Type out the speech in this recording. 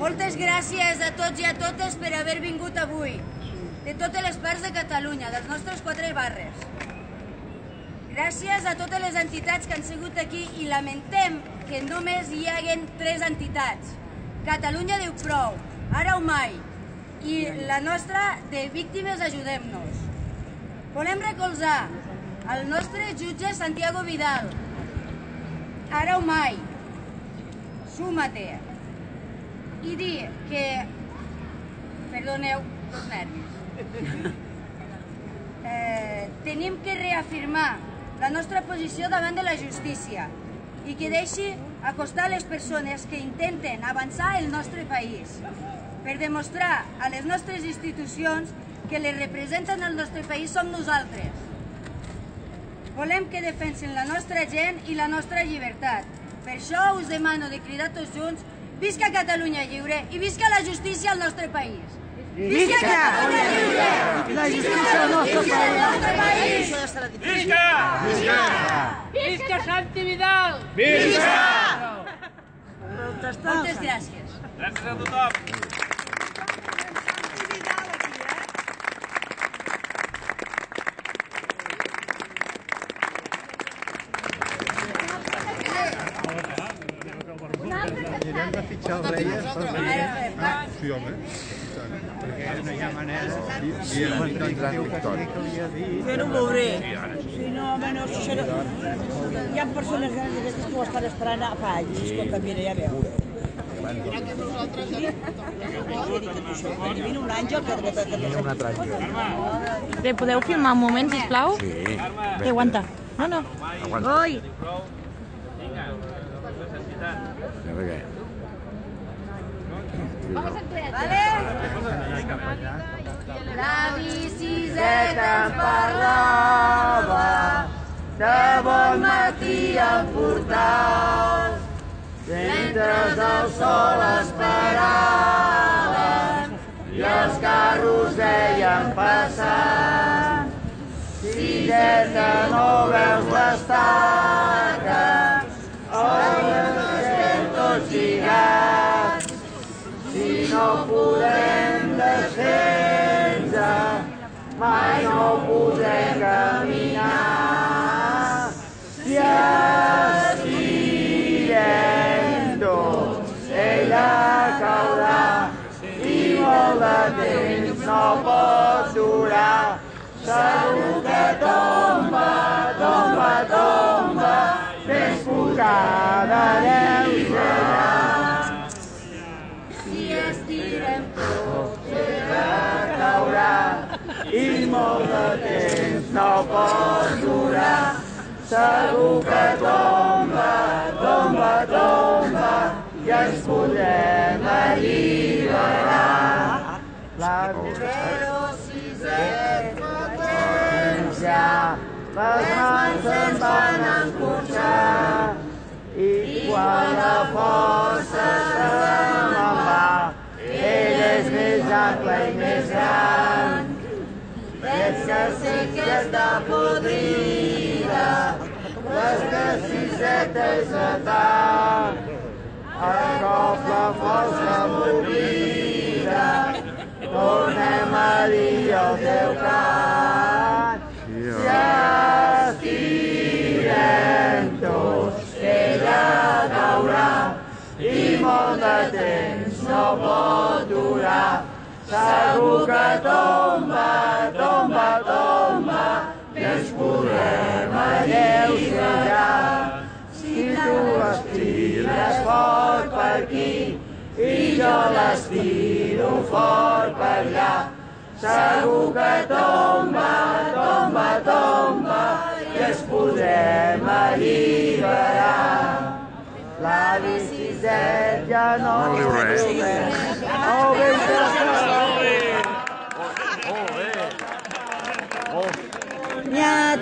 Moltes gràcies a tots i a totes per haver vingut avui, de totes les parts de Catalunya, dels nostres 4 barris. Gràcies a totes les entitats que han sigut aquí i lamentem que només hi haguen 3 entitats. Catalunya diu prou, ara o mai, i la nostra de Víctimes Ajudem-nos. Volem recolzar el nostre jutge Santiago Vidal, ara o mai, súmate, i dir que, perdoneu els nervis, tenim que reafirmar la nostra posició davant de la justícia i que deixi acostar les persones que intenten avançar el nostre país per demostrar a les nostres institucions que les representen al nostre país som nosaltres. Volem que defensin la nostra gent i la nostra llibertat. Per això us demano de cridar tots junts: visca Catalunya lliure i visca la justícia al nostre país! Visca Catalunya lliure! La justícia al nostre país! Visca! Visca Santi Vidal! Visca! Moltes gràcies. Gràcies a tothom. Hem de fitxar el Reyes per venir. Sí, home. Perquè no hi ha manera. I hem d'entrar en victòria. Jo no ho veuré. Si no, home, no, hi ha persones grans que ho estan esperant fa anys. Escolta, mira, ja veu. Vine un àngel que... Vine un altre àngel. Bé, podeu filmar un moment, sisplau? Sí. Aguanta. No. Aguanta. Oi! A veure què? Vale? La biciseta ens parlava, de bon matí al portal, mentre el sol esperava i els carros veien passar. Ciseta, no veus l'estaca, estem tots lligats. Si no podem desfer-nos, mai no podrem caminar. Si estirem tots, ella caurà i molt de temps no pot durar. Segur que tomba, tomba, tomba, més posada lleugera. Si estirem tots, ella caurà i molt de temps no pot durar. Segur que tomba, tomba, tomba, i ens podrem alliberar. La velocitat potència, les mans ens van encorxar, i quan la força se'n va, ell és més ample i més gran. Veig que sé que està podrida, les decisetes atac. El cop la força m'oblida, tornem a dir el teu cant. Si estirem tots, ella caurà i molt de temps no pot durar. Segur que tomba, tomba, tomba, i ens podrem alleugerar. Si tu l'estires fort per aquí i jo l'estiro fort per allà, segur que tomba, tomba, tomba, i ens podrem alliberar. La biciseta ja no diu res. N'hi ha